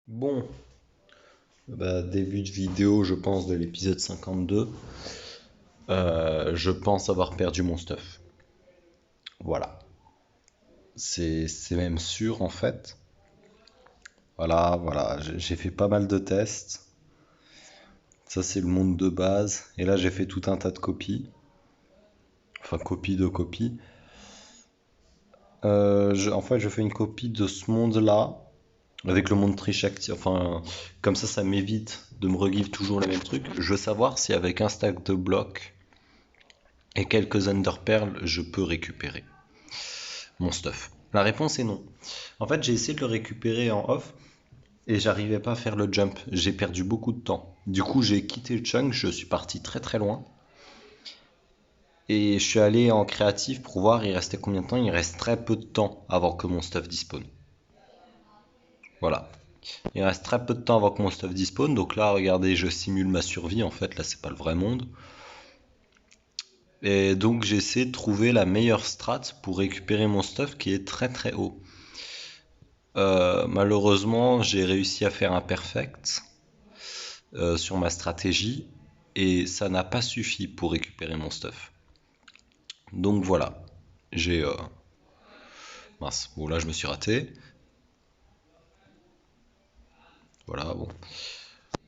Bon, début de vidéo, je pense, de l'épisode 52. Je pense avoir perdu mon stuff. Voilà. C'est même sûr en fait. Voilà. J'ai fait pas mal de tests. Ça, c'est le monde de base. Et là, j'ai fait tout un tas de copies. Enfin, copies de copies. En fait, je fais une copie de ce monde-là. Avec le monde triche actif. Enfin, comme ça m'évite de me regive toujours les mêmes trucs. Je veux savoir si avec un stack de blocs et quelques underperles, je peux récupérer mon stuff. La réponse est non. En fait, j'ai essayé de le récupérer en off et j'arrivais pas à faire le jump. J'ai perdu beaucoup de temps. Du coup, j'ai quitté le chunk, je suis parti très très loin et je suis allé en créatif pour voir il restait combien de temps. Il reste très peu de temps avant que mon stuff dispawn. Voilà. Il reste très peu de temps avant que mon stuff dispawn. Donc là, regardez, je simule ma survie. En fait, là, c'est pas le vrai monde. Et donc, j'ai essayé de trouver la meilleure strat pour récupérer mon stuff qui est très très haut. Malheureusement, j'ai réussi à faire un perfect sur ma stratégie et ça n'a pas suffi pour récupérer mon stuff. Donc voilà, j'ai mince. Bon là, je me suis raté. Voilà, bon.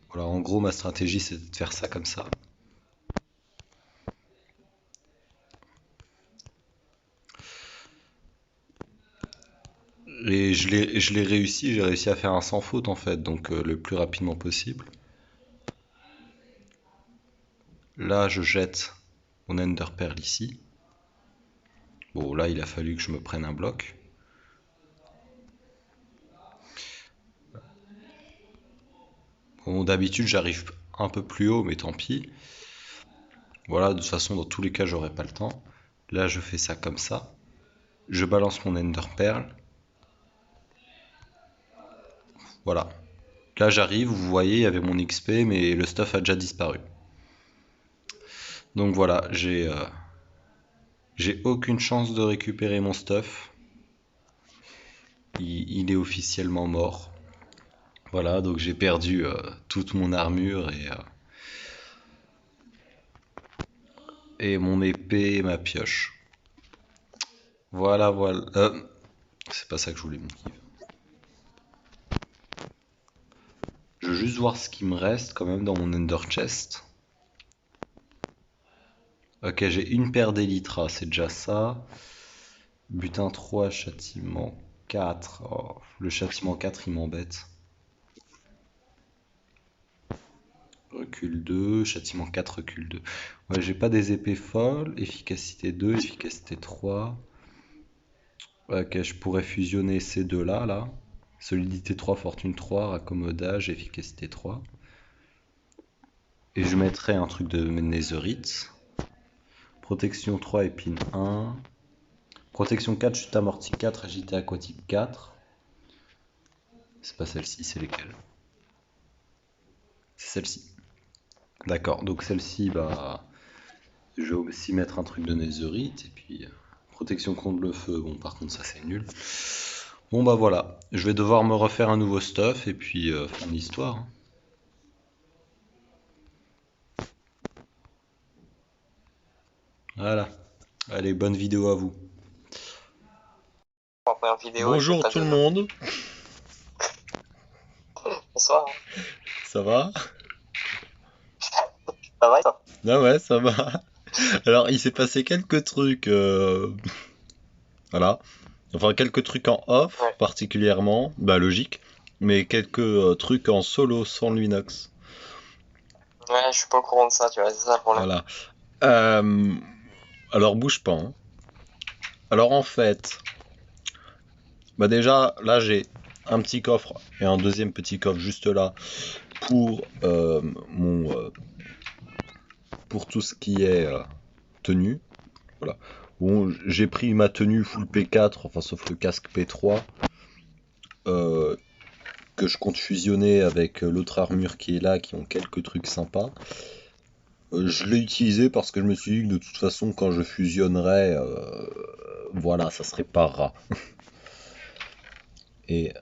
Voilà, en gros, ma stratégie, c'est de faire ça comme ça. Et je l'ai réussi, j'ai réussi à faire un sans faute en fait, donc le plus rapidement possible. Là, je jette mon ender pearl ici. Bon, là, il a fallu que je me prenne un bloc. Bon, d'habitude, j'arrive un peu plus haut, mais tant pis. Voilà, de toute façon, dans tous les cas, j'aurai pas le temps. Là, je fais ça comme ça. Je balance mon ender pearl. Voilà. Là, j'arrive, vous voyez, il y avait mon XP, mais le stuff a déjà disparu. Donc voilà, j'ai aucune chance de récupérer mon stuff. Il est officiellement mort. Voilà, donc j'ai perdu toute mon armure et mon épée et ma pioche. Voilà. C'est pas ça que je voulais me dire. Je veux juste voir ce qui me reste quand même dans mon Ender Chest. Ok, j'ai une paire d'Elytra, c'est déjà ça. Butin 3, châtiment 4. Oh, le châtiment 4, il m'embête. Recul 2, châtiment 4, recul 2. Ouais, j'ai pas des épées folles. Efficacité 2, efficacité 3. Ok, je pourrais fusionner ces deux-là, là. Solidité 3, fortune 3, raccommodage, efficacité 3. Et je mettrais un truc de netherite. Protection 3, épine 1. Protection 4, chute amortie 4, agité aquatique 4. C'est pas celle-ci, c'est lesquelles? C'est celle-ci. D'accord, donc celle-ci, je vais aussi mettre un truc de netherite. Et puis, protection contre le feu, bon, par contre, ça c'est nul. Bon, bah voilà, je vais devoir me refaire un nouveau stuff et puis fin de l'histoire, hein. Voilà. Allez, bonne vidéo à vous. En première vidéo et je vais Bonjour pas tout le deuxième. monde, Bonsoir. ça va? Ça va et toi? Ah ouais, ça va. Alors, il s'est passé quelques trucs, voilà. Enfin, quelques trucs en off, Ouais. particulièrement, bah logique, mais quelques trucs en solo sans Linux. Ouais, je suis pas au courant de ça, tu vois, c'est ça le problème. Voilà. Euh, alors, bouge pas, hein. Alors, en fait, bah déjà, là, j'ai un petit coffre et un deuxième petit coffre juste là pour pour tout ce qui est tenue. Voilà. Bon, j'ai pris ma tenue full P4, enfin sauf le casque P3, euh, que je compte fusionner avec l'autre armure qui est là, qui ont quelques trucs sympas. Je l'ai utilisé parce que je me suis dit que de toute façon, quand je fusionnerais, voilà, ça serait pas rat. Et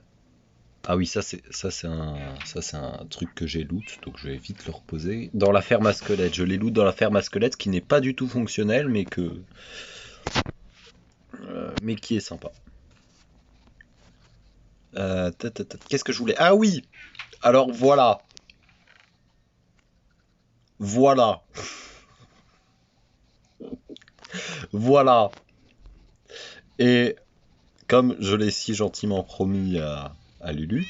Ah oui, ça c'est un truc que j'ai loot, donc je vais vite le reposer. Dans la ferme à squelettes, je les loot dans la ferme à squelettes qui n'est pas du tout fonctionnelle, mais qui est sympa. Qu'est-ce que je voulais? Ah oui! Alors voilà, voilà, voilà. Et comme je l'ai si gentiment promis à Lulu,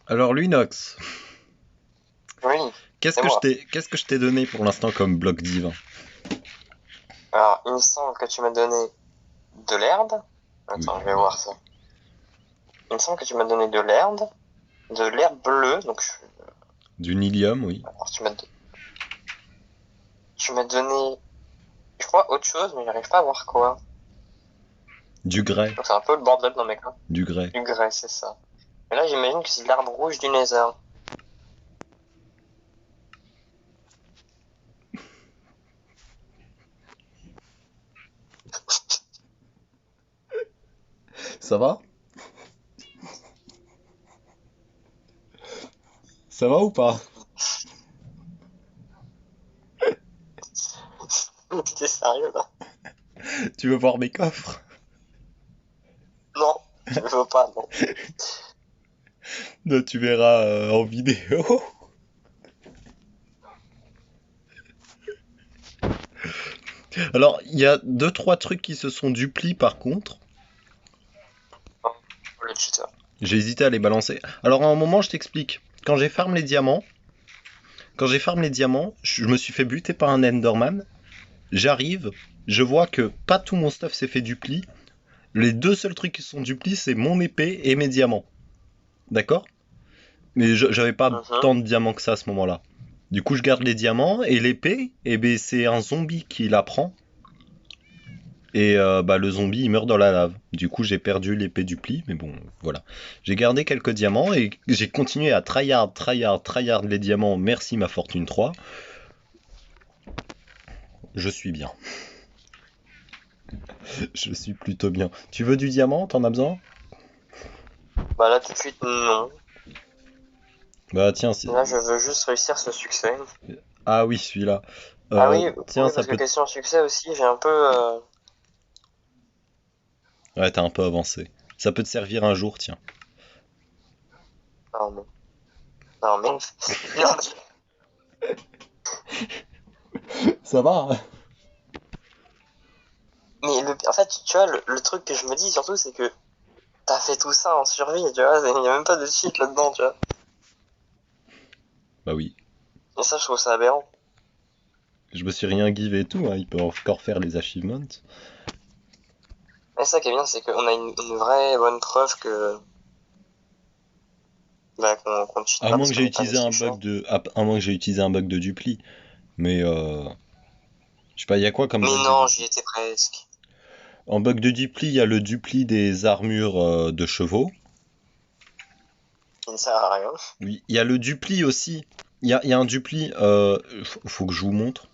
alors Lunox, Oui, c'est moi. qu'est-ce que je t'ai donné pour l'instant comme bloc divin? Alors, il me semble que tu m'as donné de l'herbe. Oui. Attends, je vais voir ça. Il me semble que tu m'as donné de l'herbe bleue. Donc, Du Nilium, oui. alors, tu m'as donné, je crois, autre chose, mais j'arrive pas à voir quoi. Du grès, Donc, c'est un peu le bordel dans mes cas. du grès. Du grès, c'est ça. Et là, j'imagine que c'est de l'arbre rouge du Nether. Ça va? Ça va ou pas? T'es sérieux là? Tu veux voir mes coffres? Non, je veux pas, non. Non, tu verras en vidéo. Alors, il y a deux, trois trucs qui se sont duplis par contre. Le cheater. J'ai hésité à les balancer. Alors, à un moment, je t'explique. Quand j'ai farm les diamants, je me suis fait buter par un Enderman. J'arrive, je vois que pas tout mon stuff s'est fait dupli. Les deux seuls trucs qui sont duplis, c'est mon épée et mes diamants. D'accord? Mais j'avais pas Mhm. tant de diamants que ça à ce moment-là. Du coup, je garde les diamants et l'épée, et ben c'est un zombie qui la prend. Et bah, le zombie il meurt dans la lave. Du coup, j'ai perdu l'épée du pli, mais bon, voilà. J'ai gardé quelques diamants et j'ai continué à tryhard les diamants. Merci ma fortune 3. Je suis bien. Je suis plutôt bien. Tu veux du diamant? T'en as besoin? Bah là, tout de suite, non. Bah tiens, Là, je veux juste réussir ce succès. ah oui, celui-là. Ah oui, Tiens, oui, ça parce que peut... question succès aussi, j'ai un peu... Ouais, t'as un peu avancé. Ça peut te servir un jour, tiens. Non, mais... Non, mais... Non, Ça va, hein. mais en fait, tu vois, le truc que je me dis surtout, c'est que t'as fait tout ça en survie, tu vois, il y a même pas de cheat là-dedans, tu vois. Bah oui. Et ça, je trouve ça aberrant. Je me suis rien givé et tout, hein. Il peut encore faire les achievements. Et ça qui est bien, c'est qu'on a une vraie bonne preuve que... Bah, qu'on cheat À pas moins parce que qu'on j'ai n'est pas des utilisé un tricheurs. bug de... À moins que j'ai utilisé un bug de dupli. Mais je sais pas, il y a quoi comme Mais bug de non, dupli? j'y étais presque. En bug de dupli, il y a le dupli des armures de chevaux. Il ne sert à rien. Oui, il y a le dupli aussi. Il y a un dupli, faut que je vous montre.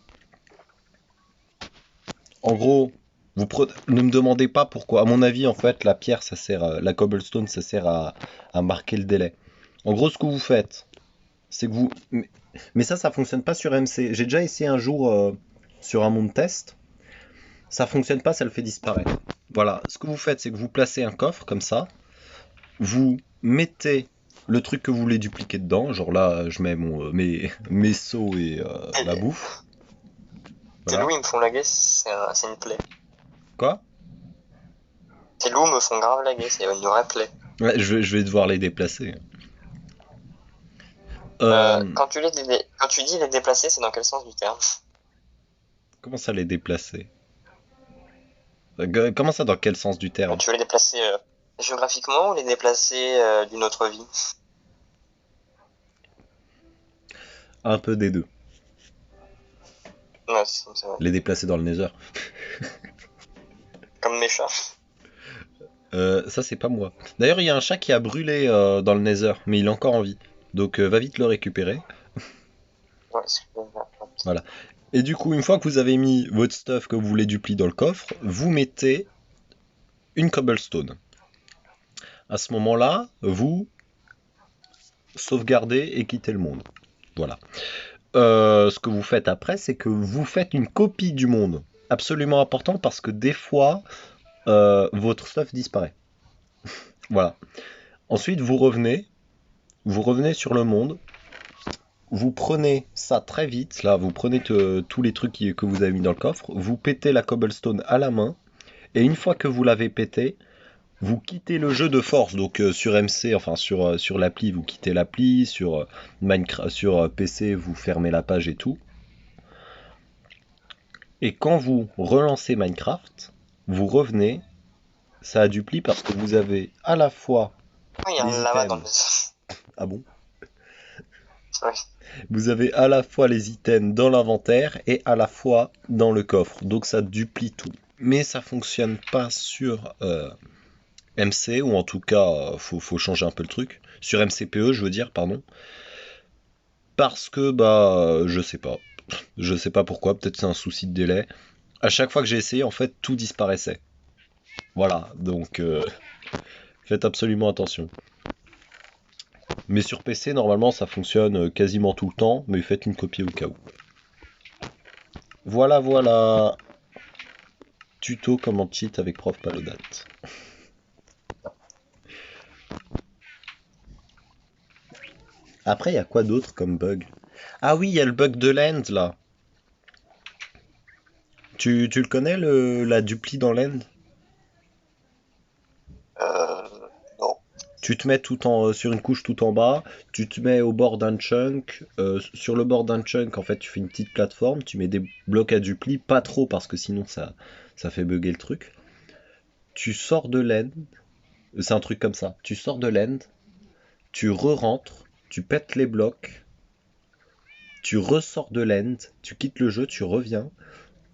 En gros, ne me demandez pas pourquoi. À mon avis, en fait, la pierre, ça sert, la cobblestone, ça sert à marquer le délai. En gros, ce que vous faites, c'est que vous... Mais ça fonctionne pas sur MC. J'ai déjà essayé un jour sur un monde test. Ça fonctionne pas, ça le fait disparaître. Voilà, ce que vous faites, c'est que vous placez un coffre comme ça. Vous mettez le truc que vous voulez dupliquer dedans. Genre là, je mets mes seaux et ma Et bouffe. tes Voilà. loups, ils me font laguer, c'est une plaie. Quoi? Tes loups me font grave laguer, c'est une vraie plaie. Ouais, je vais devoir les déplacer. Euh, Quand tu dis les déplacer, c'est dans quel sens du terme? Comment ça les déplacer? Comment ça, dans quel sens du terme? Tu veux les déplacer géographiquement ou les déplacer d'une autre vie? Un peu des deux. Ouais, c'est vrai. Les déplacer dans le Nether. Comme mes chats. Ça, c'est pas moi. D'ailleurs, il y a un chat qui a brûlé dans le Nether, mais il est encore en vie. Donc, va vite le récupérer. Ouais, excusez-moi. Voilà. Et du coup, une fois que vous avez mis votre stuff que vous voulez duplier dans le coffre, vous mettez une cobblestone. À ce moment-là, vous sauvegardez et quittez le monde. Voilà. Ce que vous faites après, c'est que vous faites une copie du monde. Absolument important parce que des fois, votre stuff disparaît. Voilà. Ensuite, vous revenez sur le monde. Vous prenez ça très vite. Là, vous prenez tous les trucs que vous avez mis dans le coffre. Vous pétez la cobblestone à la main. Et une fois que vous l'avez pété, vous quittez le jeu de force. Donc sur MC, enfin sur l'appli, vous quittez l'appli. Sur Minecraft, sur PC, vous fermez la page et tout. Et quand vous relancez Minecraft, vous revenez, ça a dupli parce que vous avez à la fois Oh, il y a les un lama dans le. items. Ah bon? Ouais. Vous avez à la fois les items dans l'inventaire et à la fois dans le coffre. Donc ça duplie tout. Mais ça fonctionne pas sur MC, ou en tout cas, faut changer un peu le truc. Sur MCPE, je veux dire, pardon. Parce que, je sais pas. Je sais pas pourquoi, peut-être c'est un souci de délai. À chaque fois que j'ai essayé, en fait, tout disparaissait. Voilà, donc faites absolument attention. Mais sur PC, normalement, ça fonctionne quasiment tout le temps, mais faites une copie au cas où. Voilà, voilà. Tuto comment cheat avec Prof Palodat. Après, il y a quoi d'autre comme bug? Ah oui, il y a le bug de l'end, là. Tu le connais, la dupli dans l'end? Non. Tu te mets sur une couche tout en bas, tu te mets au bord d'un chunk. Sur le bord d'un chunk, en fait, tu fais une petite plateforme, tu mets des blocs à dupli, pas trop parce que sinon ça fait bugger le truc. Tu sors de l'end, c'est un truc comme ça. Tu sors de l'end, tu re-rentres, tu pètes les blocs, tu ressors de l'end, tu quittes le jeu, tu reviens,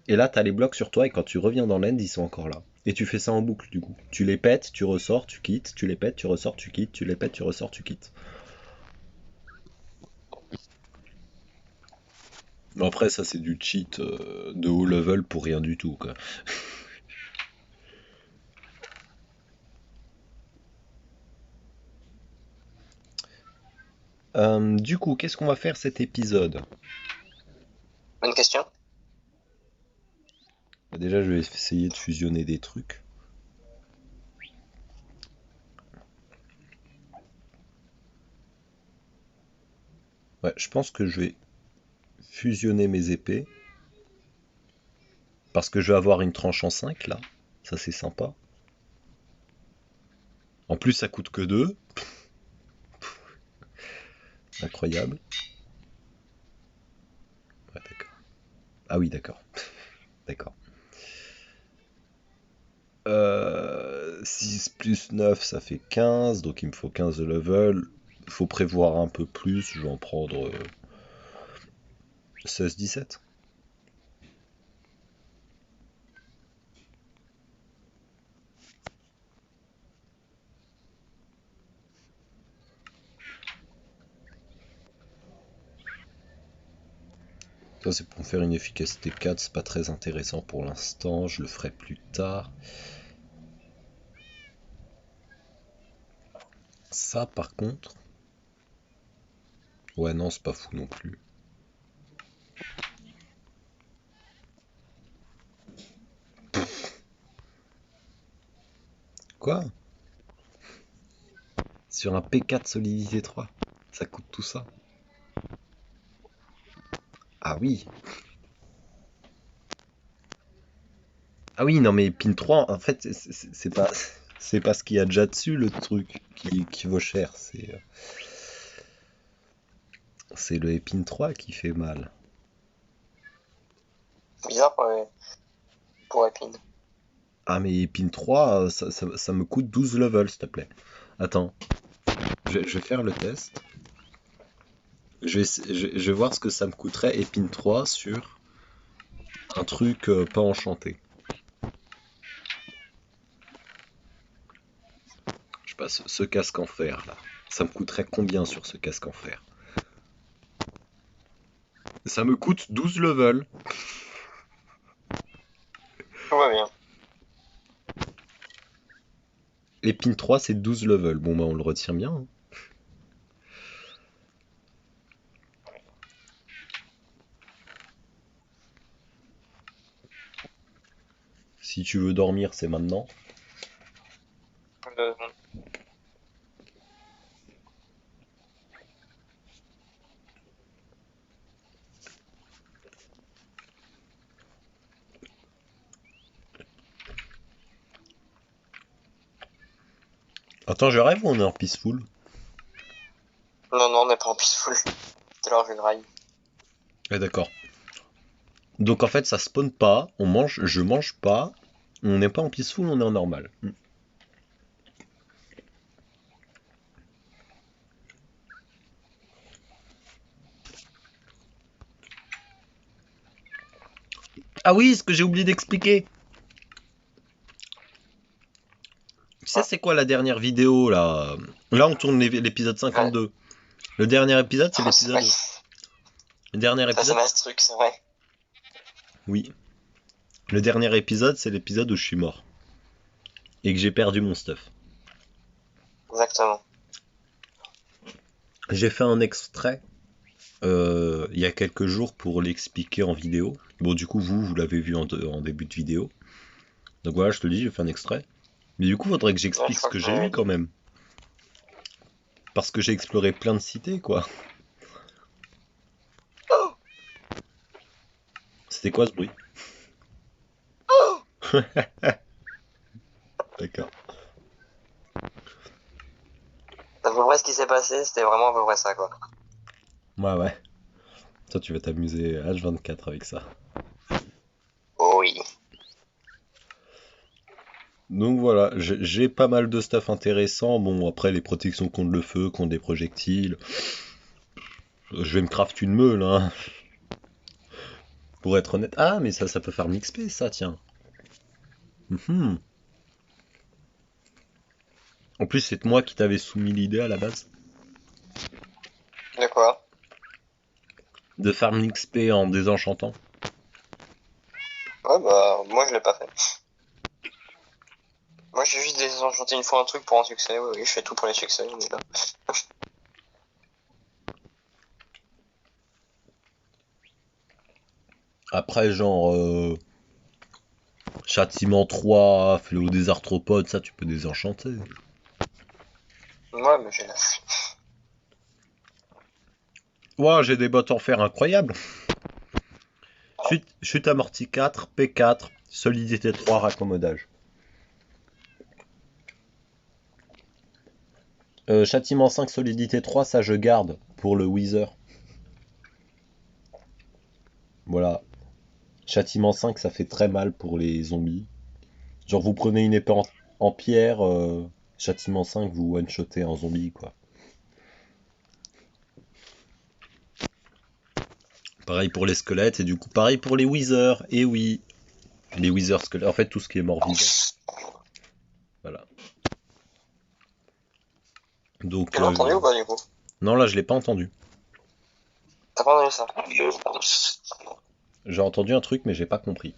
et là t'as les blocs sur toi, et quand tu reviens dans l'end, ils sont encore là. Et tu fais ça en boucle du coup. Tu les pètes, tu ressors, tu quittes, tu les pètes, tu ressors, tu quittes, tu les pètes, tu ressors, tu quittes. Après, ça, c'est du cheat de haut level pour rien du tout, quoi. Du coup, qu'est-ce qu'on va faire cet épisode? Bonne question. Déjà, je vais essayer de fusionner des trucs. Ouais, je pense que je vais fusionner mes épées. Parce que je vais avoir une tranche en 5, là. Ça, c'est sympa. En plus, ça coûte que 2. Incroyable. Ouais, d'accord. Ah oui, d'accord. D'accord. 6 plus 9, ça fait 15. Donc, il me faut 15 de level. Il faut prévoir un peu plus. Je vais en prendre 16-17. Ça, c'est pour faire une efficacité 4, c'est pas très intéressant pour l'instant, je le ferai plus tard. Ça, par contre... Ouais, non, c'est pas fou non plus. Quoi? Sur un P4 solidité 3, ça coûte tout ça? Ah oui. Ah oui, non mais pin 3, en fait, c'est pas... C'est pas ce qu'il y a déjà dessus, le truc, qui vaut cher. C'est le Epine 3 qui fait mal. Bizarre pour Epine. Ah mais Epine 3, ça me coûte 12 levels, s'il te plaît. Attends, je vais faire le test. Je vais voir ce que ça me coûterait Epine 3 sur un truc pas enchanté. sais pas, ce casque en fer là. Ça me coûterait combien sur ce casque en fer? Ça me coûte 12 levels. Tout va bien. Épine 3, c'est 12 levels. Bon, bah, on le retient bien, hein. Si tu veux dormir, c'est maintenant. Euh, Attends, je rêve ou on est en peaceful? Non, non, on n'est pas en peaceful. C'est l'heure du graille. Ah, d'accord. Donc en fait, ça spawn pas, on mange, je mange pas, on n'est pas en peaceful, on est en normal. Ah oui, ce que j'ai oublié d'expliquer. Tu sais, c'est quoi la dernière vidéo là? Là, on tourne l'épisode 52. Le dernier épisode, c'est Ah, c'est l'épisode. vrai. Le dernier Ça, c'est épisode? ma truc, c'est vrai. Oui. Le dernier épisode, c'est l'épisode où je suis mort. Et que j'ai perdu mon stuff. Exactement. J'ai fait un extrait il y a quelques jours pour l'expliquer en vidéo. Bon, du coup, vous l'avez vu en début de vidéo. Donc voilà, je te le dis, j'ai fait un extrait. Mais du coup, faudrait que Ouais, j'explique je ce crois que que j'ai eu quand même. Parce que j'ai exploré plein de cités, quoi. C'était quoi ce bruit? D'accord. c'est à peu près ce qui s'est passé, c'était vraiment à peu près ça, quoi. Ouais, ouais. Toi, tu vas t'amuser H24 avec ça. Oh oui. Donc voilà, j'ai pas mal de stuff intéressant. Bon, après, les protections contre le feu, contre des projectiles. Je vais me craft une meule, hein. Pour être honnête. Ah, mais ça peut faire MXP, ça, tiens. Mhm. En plus, c'est moi qui t'avais soumis l'idée à la base. De quoi? De faire MXP en désenchantant. Ouais, bah, moi, je l'ai pas fait. Moi, j'ai juste désenchanté une fois un truc pour un succès. Oui, oui, je fais tout pour les succès, on est là. Après, genre, châtiment 3, fléau des arthropodes, ça, tu peux désenchanter. Ouais, mais j'ai la... Ouah, j'ai des bottes en fer incroyables. Chute amorti 4, P4, solidité 3, raccommodage. Châtiment 5, solidité 3, ça je garde pour le Wither. Voilà. Châtiment 5, ça fait très mal pour les zombies. Genre, vous prenez une épée en pierre, châtiment 5, vous one-shotez un zombie, quoi. Pareil pour les squelettes, et du coup, pareil pour les Wither. Et oui, les Wither squelettes. En fait, tout ce qui est mort vivant. Voilà. Donc, Tu l'as entendu ou pas, du coup? non, là, je l'ai pas entendu. T'as pas entendu ça? J'ai entendu un truc, mais j'ai pas compris.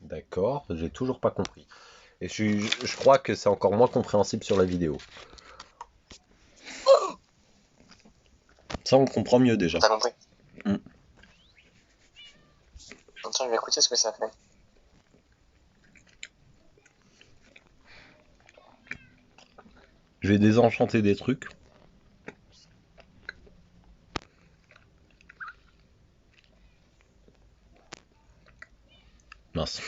D'accord, j'ai toujours pas compris. Et je crois que c'est encore moins compréhensible sur la vidéo. Ça, on comprend mieux déjà. T'as compris? Mm. Attends, je vais écouter ce que ça fait. Je vais désenchanter des trucs. Mince.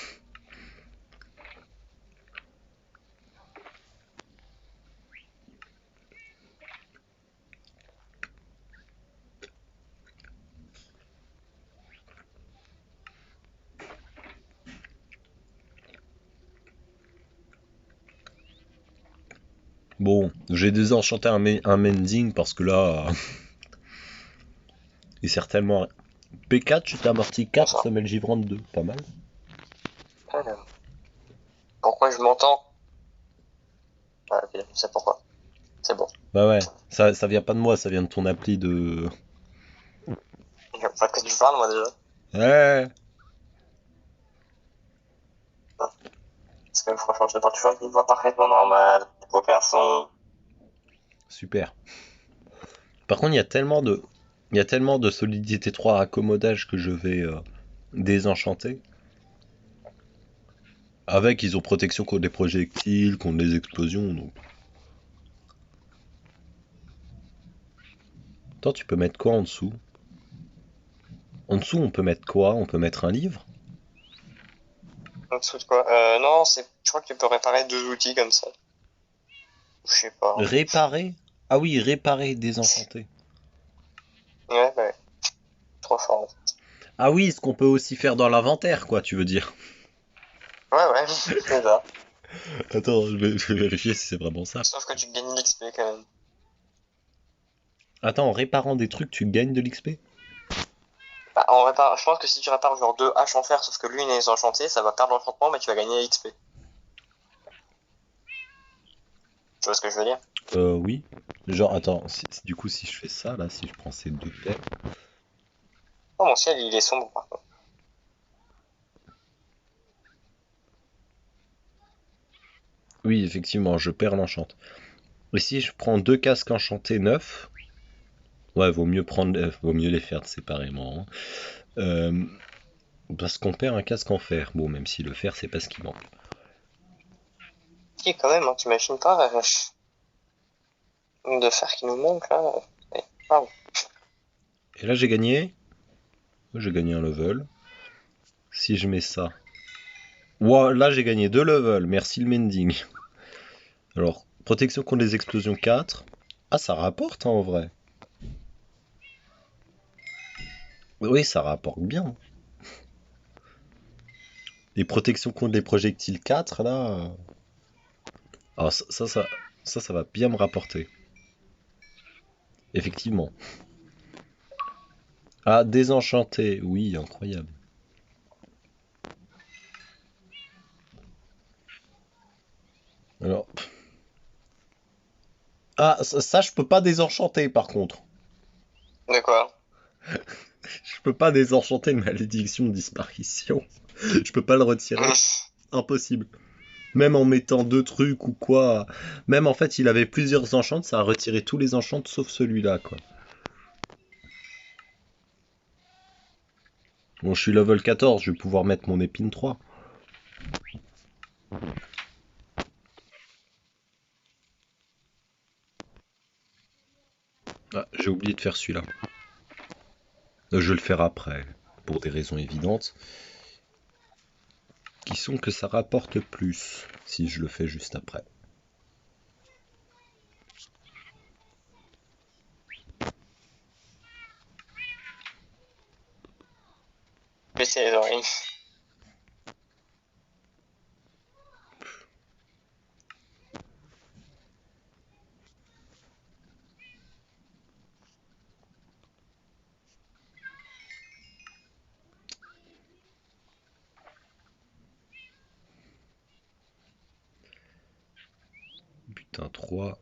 Bon, j'ai désenchanté un mending parce que là, il est certainement. P4, tu t'es amorti 4, Bonsoir. semelle givrante 2. Pas mal. Alors. Pourquoi je m'entends? Ah, ok, je sais pourquoi. C'est bon. Bah ouais, ça vient pas de moi, ça vient de ton appli de... Je vois pas de quoi tu parles, moi, déjà. Ouais, Parce que franchement, je t'entends toujours une voix parfaitement normale, aucun son. super. Par contre, il y a tellement de solidité 3 raccommodage que je vais désenchanter. Avec, ils ont protection contre les projectiles, contre les explosions, donc... Attends, tu peux mettre quoi en dessous? En dessous, on peut mettre quoi? On peut mettre un livre? En dessous de quoi? Non, je crois que tu peux réparer deux outils comme ça. Je sais pas. Réparer? Ah oui, réparer, désenchanter. Ouais, bah, ouais. Trop fort, en fait. Ah oui, ce qu'on peut aussi faire dans l'inventaire, quoi, tu veux dire. Ouais, ouais, c'est ça. Attends, je vais vérifier si c'est vraiment ça. Sauf que tu gagnes l'XP quand même. Attends, en réparant des trucs, tu gagnes de l'XP? Bah, je pense que si tu répares genre deux haches en fer, sauf que lui il est enchanté, ça va perdre l'enchantement, mais tu vas gagner l'XP. Tu vois ce que je veux dire? Oui. Genre, attends, du coup, si je fais ça, là, si je prends ces deux paires... Oh, mon ciel, il est sombre par contre. Oui, effectivement, je perds l'enchant. Et si je prends deux casques enchantés neufs... Ouais, vaut mieux les faire séparément, hein. Euh, Parce qu'on perd un casque en fer. Bon, même si le fer, c'est pas ce qui manque. Si, quand même, hein, t'imagines pas de fer qui nous manque là. Waouh. Et là, j'ai gagné. J'ai gagné un level. Si je mets ça... Wow, là, j'ai gagné deux levels. Merci le mending. Alors, protection contre les explosions 4. Ah, ça rapporte, hein, en vrai. Oui, ça rapporte bien. Les protections contre les projectiles 4, là... Ah, ça va bien me rapporter. Effectivement. Ah, désenchanté. Oui, incroyable. Alors... Ah, ça, je peux pas désenchanter, par contre. De quoi? Je peux pas désenchanter une malédiction de disparition. Je peux pas le retirer. Impossible. Même en mettant deux trucs ou quoi. Même en fait, il avait plusieurs enchants, ça a retiré tous les enchants sauf celui-là, quoi. Bon, je suis level 14, je vais pouvoir mettre mon épine 3. Ah, j'ai oublié de faire celui-là. Je vais le faire après, pour des raisons évidentes, qui sont que ça rapporte plus si je le fais juste après. Baisser les oreilles. Putain, 3.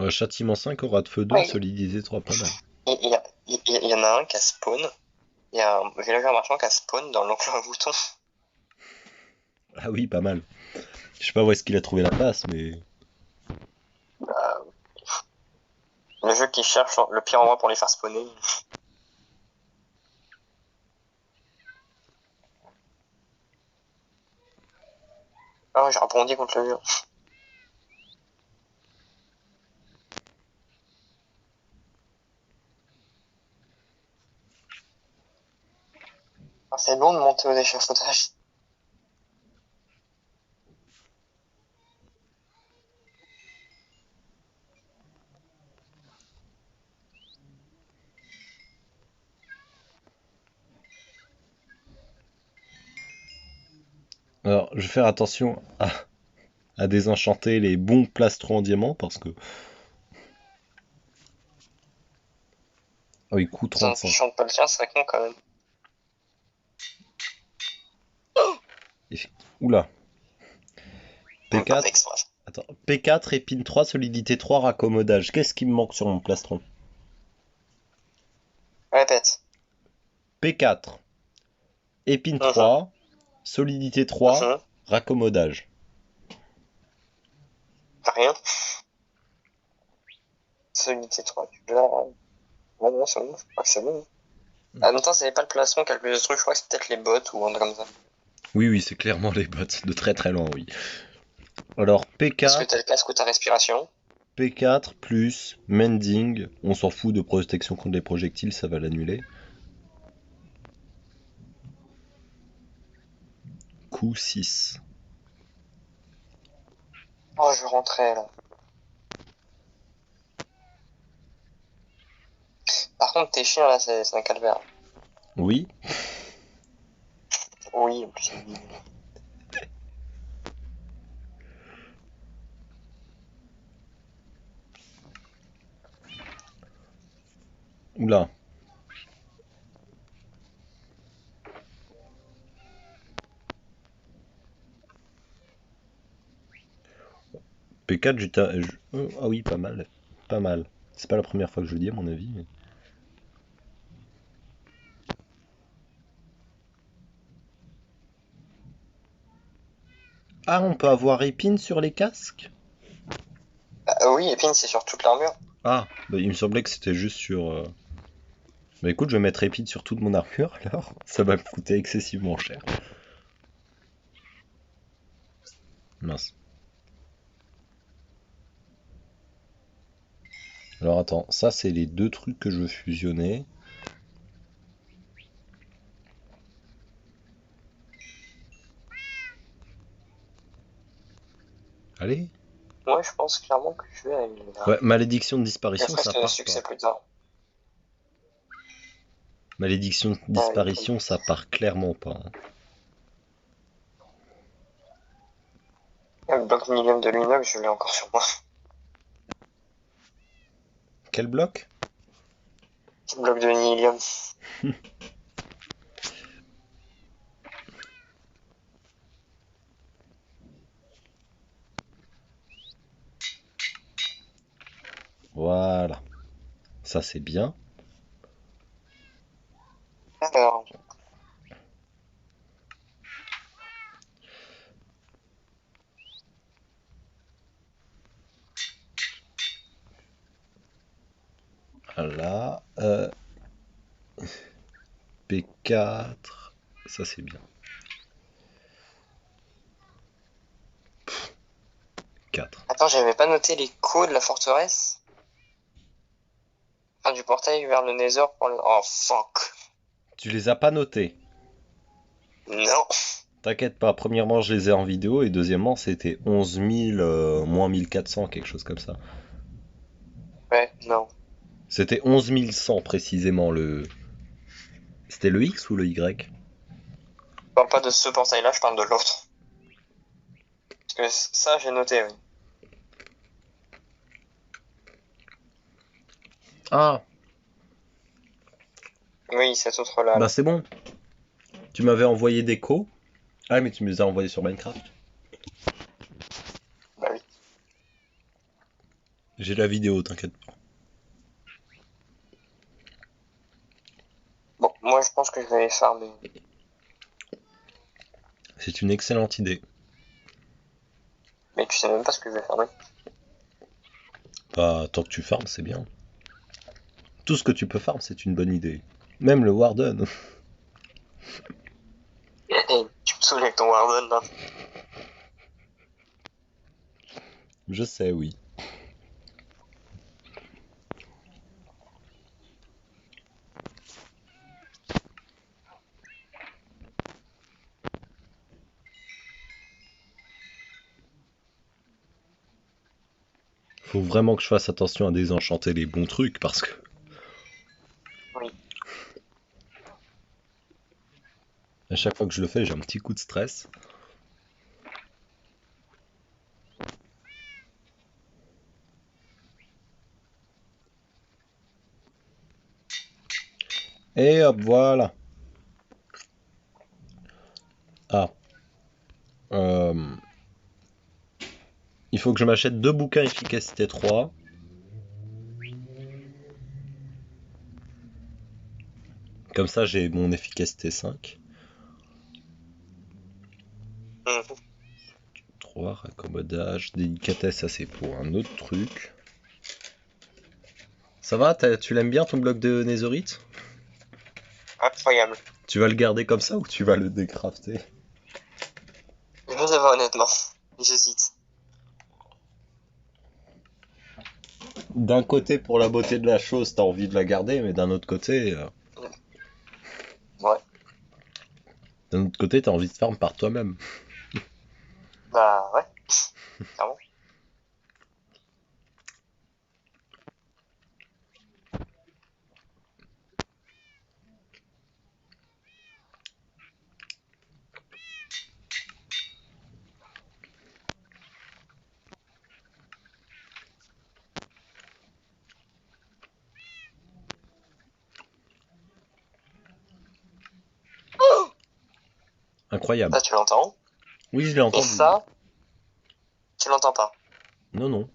Châtiment 5, aura de feu 2, Ouais, solidité 3, pas mal. il y en a un qui a spawn. Il y a un villageois marchand qui a spawn dans l'enclos à boutons. Ah oui, pas mal. Je sais pas où est-ce qu'il a trouvé la place, mais... Euh, le jeu qui cherche le pire endroit pour les faire spawner. Ah ouais, j'ai rebondi contre le mur. Ah, c'est long de monter aux échafaudages. Alors, je vais faire attention à désenchanter les bons plastrons en diamant, parce que... Ah oui, coût Si on 35. chante pas le tien, c'est con quand même. Oula. Même pas P4. d'extra. Attends. P4, épine 3, solidité 3, raccommodage. Qu'est-ce qui me manque sur mon plastron? Répète. P4, épine Mhm, 3, solidité 3, mhm. raccommodage. Rien. Solidité 3. Tu l'as. Ouais, non, c'est bon. Je crois que c'est bon. Ah, en même temps, c'est pas le plastron qui a le plus de trucs. Je crois que c'est peut-être les bottes ou un truc comme ça. Oui, oui, c'est clairement les bottes. De très très loin, oui. Alors, Est-ce que P4, t'as le casque ou ta respiration? P4 plus mending. On s'en fout de protection contre les projectiles, ça va l'annuler. Coup 6. Oh, je rentrais là. Par contre, tes chiens là, c'est un calvaire. Oui. Oui, en plus, il Oula. P4, ah oui, pas mal. Pas mal. C'est pas la première fois que je le dis, à mon avis. Ah, on peut avoir épine sur les casques? oui, épine, c'est sur toute l'armure. Ah, bah, il me semblait que c'était juste sur. Bah écoute, je vais mettre épine sur toute mon armure alors. Ça va me coûter excessivement cher. Mince. Alors attends, ça c'est les deux trucs que je veux fusionner. Allez. Moi, je pense clairement que je vais aller là. Ouais, malédiction de Je disparition, ferai ça ce part succès pas. plus tard. Malédiction de Ah oui, disparition, ça part clairement pas, hein. le bloc millième de l'inox, je l'ai encore sur moi. Quel bloc? Le bloc de nihilium. Voilà. Ça c'est bien. Alors, Voilà. P4. Ça c'est bien. 4. attends, j'avais pas noté les codes de la forteresse. Enfin, du portail vers le Nether pour le... Oh, fuck. Tu les as pas notés. Non. T'inquiète pas, premièrement je les ai en vidéo et deuxièmement c'était 11 000 moins 1400, quelque chose comme ça. Ouais, non. C'était 11 100 précisément le... C'était le X ou le Y? Je parle pas de ce portail-là, je parle de l'autre. Parce que ça, j'ai noté, oui. Ah, Oui, cet autre-là, bah là. c'est bon. Tu m'avais envoyé des co. Ah mais tu me les as envoyés sur Minecraft. Bah oui. J'ai la vidéo, t'inquiète pas. Bon, moi, je pense que je vais les farmer. C'est une excellente idée. Mais tu sais même pas ce que je vais farmer. Bah tant que tu farmes, c'est bien. Tout ce que tu peux farm, c'est une bonne idée. Même le Warden. Hey, tu me saoules avec ton Warden, là. Je sais, oui. Faut vraiment que je fasse attention à désenchanter les bons trucs parce que Oui. à chaque fois que je le fais, j'ai un petit coup de stress. Et hop, voilà. Ah. euh, il faut que je m'achète 2 bouquins efficacité 3. Comme ça, j'ai mon efficacité 5. Mhm. 3, raccommodage, délicatesse, ça c'est pour un autre truc. Ça va, tu l'aimes bien ton bloc de netherite? Incroyable. Tu vas le garder comme ça ou tu vas le décrafter? Je sais pas honnêtement. J'hésite. D'un côté, pour la beauté de la chose, t'as envie de la garder, mais Ouais. d'un autre côté, t'as envie de farm par toi-même. Bah ouais. Clairement. Incroyable. Ça, tu l'entends. Oui, je l'ai Et entendu. ça, tu l'entends pas. Non, non.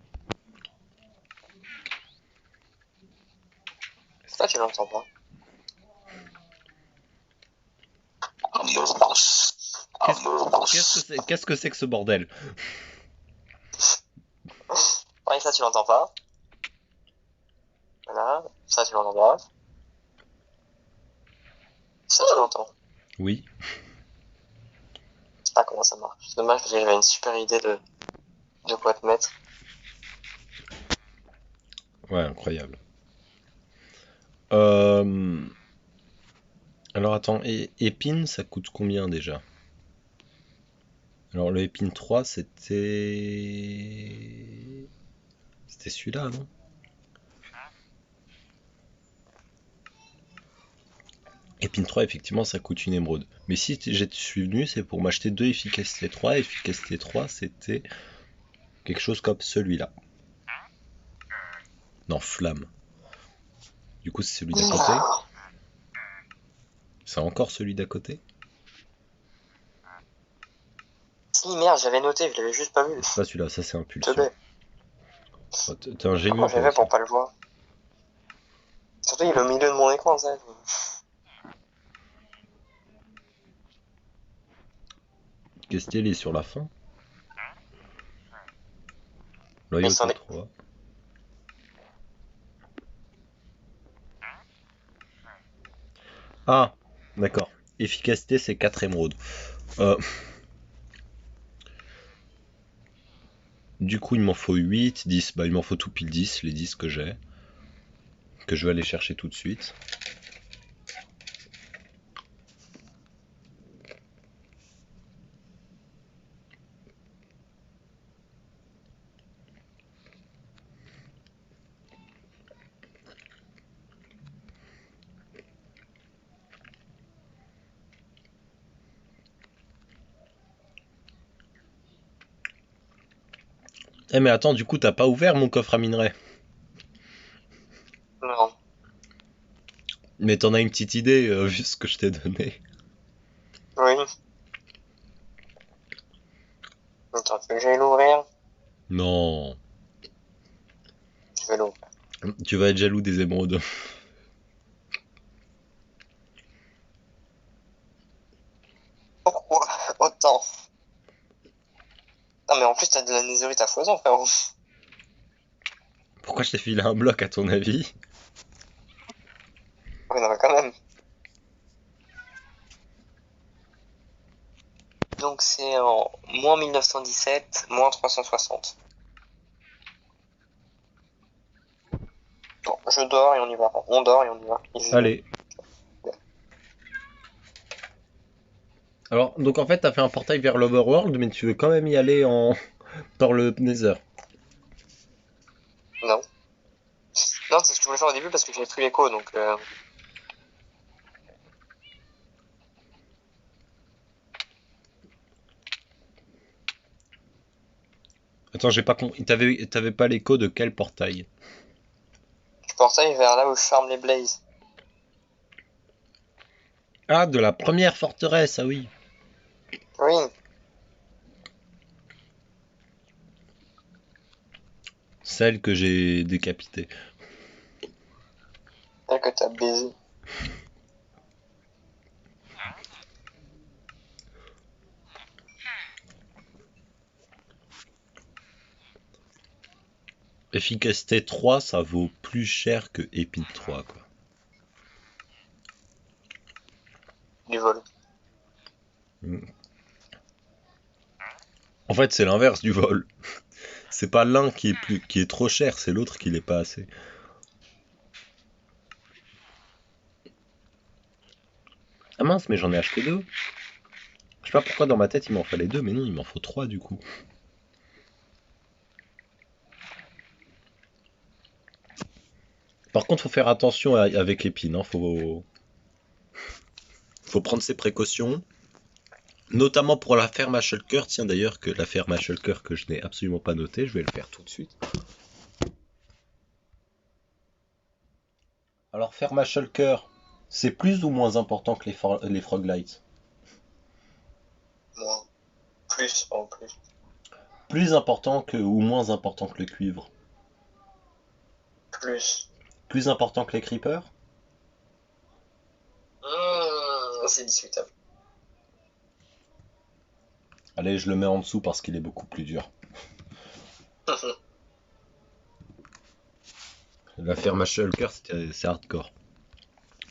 Ça, tu l'entends pas. Qu'est-ce que c'est que ce bordel? Ouais, ça, tu l'entends pas. Voilà. Ça, tu l'entends pas. Ça, tu l'entends. Oui. Je sais pas comment ça marche. C'est dommage parce que j'avais une super idée de quoi te mettre. Ouais, incroyable. Euh, Alors attends, épine, ça coûte combien déjà? Alors le épine 3, c'était celui-là, non? Épine 3, effectivement, ça coûte une émeraude. Mais si je suis venu, c'est pour m'acheter 2 efficacité 3. Efficacité 3, c'était quelque chose comme celui-là. Non, flamme. Du coup, c'est celui d'à côté. C'est encore celui d'à côté? Si, merde, j'avais noté, je l'avais juste pas vu. C'est pas celui-là, ça c'est Te impulsion. plaît. Oh, t'es un génie Comment ou j'ai pas fait aussi? pour pas le voir? Surtout, il est au milieu de mon écran, ça. Qu'est-ce qu'il est sur la fin? Il s'en Loyauté est. 3. Ah, d'accord. Efficacité, c'est 4 émeraudes. Euh, du coup, il m'en faut 8, 10. Bah, il m'en faut tout pile 10, les 10 que j'ai. Que je vais aller chercher tout de suite. Eh, mais attends, du coup, t'as pas ouvert mon coffre à minerai. Non. Mais t'en as une petite idée, vu ce que je t'ai donné. Oui. Attends, tu veux que j'aille l'ouvrir? Non. Je vais l'ouvrir. Tu vas être jaloux des émeraudes. Pourquoi autant? Non, mais en plus, t'as de la netherite à foison, frérot. Pourquoi je t'ai filé un bloc, à ton avis? Oui, non, mais quand même. Donc, c'est en moins 1917, moins 360. Bon, je dors et on y va. On dort et on y va. Allez. Alors, donc en fait, t'as fait un portail vers l'Overworld, mais tu veux quand même y aller par le Nether. Non. Non, c'est ce que je voulais faire au début parce que j'avais pris l'écho, donc... Attends, j'ai pas compris. T'avais pas l'écho de quel portail? Je portail vers là où je farm les blazes. Ah, de la première forteresse, ah oui. Oui, Celle que j'ai décapitée. celle que t'as baisé. Efficacité 3, ça vaut plus cher que épine 3, quoi. Du vol. En fait, c'est l'inverse du vol. C'est pas l'un qui est trop cher, c'est l'autre qui l'est pas assez. Ah mince, mais j'en ai acheté deux. Je sais pas pourquoi dans ma tête il m'en fallait deux, mais non, il m'en faut trois du coup. Par contre, faut faire attention avec l'épine, hein. Faut prendre ses précautions. Notamment pour la ferme à shulker. Tiens d'ailleurs que la ferme à shulker que je n'ai absolument pas notée, je vais le faire tout de suite. Alors ferme à shulker, c'est plus ou moins important que les froglights? Moins. Plus, en plus. Plus important que ou moins important que le cuivre? Plus. Plus important que les creepers? C'est discutable. Allez, je le mets en dessous parce qu'il est beaucoup plus dur. La ferme à shulker, c'est hardcore.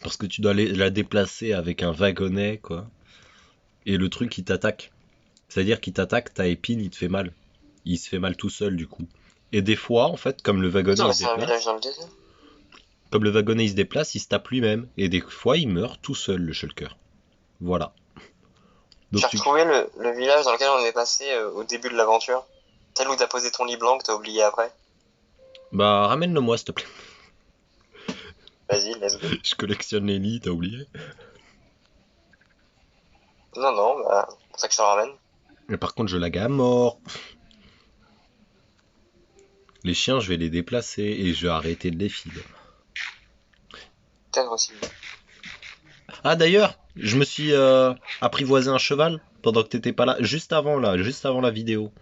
Parce que tu dois la déplacer avec un wagonnet, quoi. Et le truc, il t'attaque. C'est-à-dire qu'il t'attaque, ta épine, il te fait mal. Il se fait mal tout seul, du coup. Et des fois, en fait, comme le wagonnet, Attends, il mais se c'est un village déplace, dans le désert. comme le wagonnet, il se déplace, il se tape lui-même. Et des fois, il meurt tout seul, le shulker. Voilà. J'ai Donc tu... retrouvé le village dans lequel on est passé au début de l'aventure. Tel où t'as posé ton lit blanc que t'as oublié après. Bah, ramène-le-moi, s'il te plaît. Vas-y, let's go. Je collectionne les lits, t'as oublié? Non, non, bah, c'est pour ça que je te le ramène. Mais par contre, je lag à mort. Les chiens, je vais les déplacer et je vais arrêter de les feed. Peut-être aussi. Ah d'ailleurs, je me suis apprivoisé un cheval pendant que t'étais pas là, juste avant la vidéo.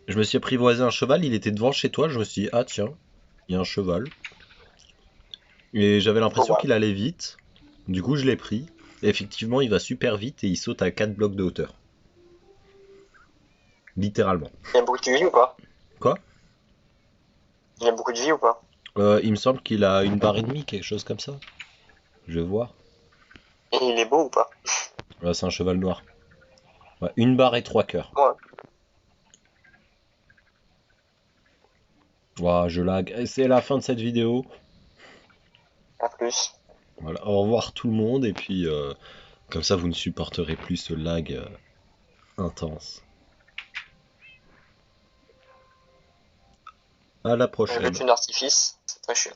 Je me suis apprivoisé un cheval, il était devant chez toi, je me suis dit, ah tiens, il y a un cheval. Et j'avais Oh, l'impression wow. qu'il allait vite, du coup je l'ai pris. Et effectivement, il va super vite et il saute à 4 blocs de hauteur. Littéralement. Il y a beaucoup de vie ou pas? Quoi? Il y a beaucoup de vie ou pas? Il me semble qu'il a une barre et demie, quelque chose comme ça. Je vais voir. Et il est beau ou pas? C'est un cheval noir. Ouais, une barre et 3 cœurs. Ouais. Ouah, je lag. Et c'est la fin de cette vidéo. À plus. Voilà, au revoir tout le monde et puis comme ça vous ne supporterez plus ce lag intense. À la Le prochaine. feu d'artifice, c'est très chiant.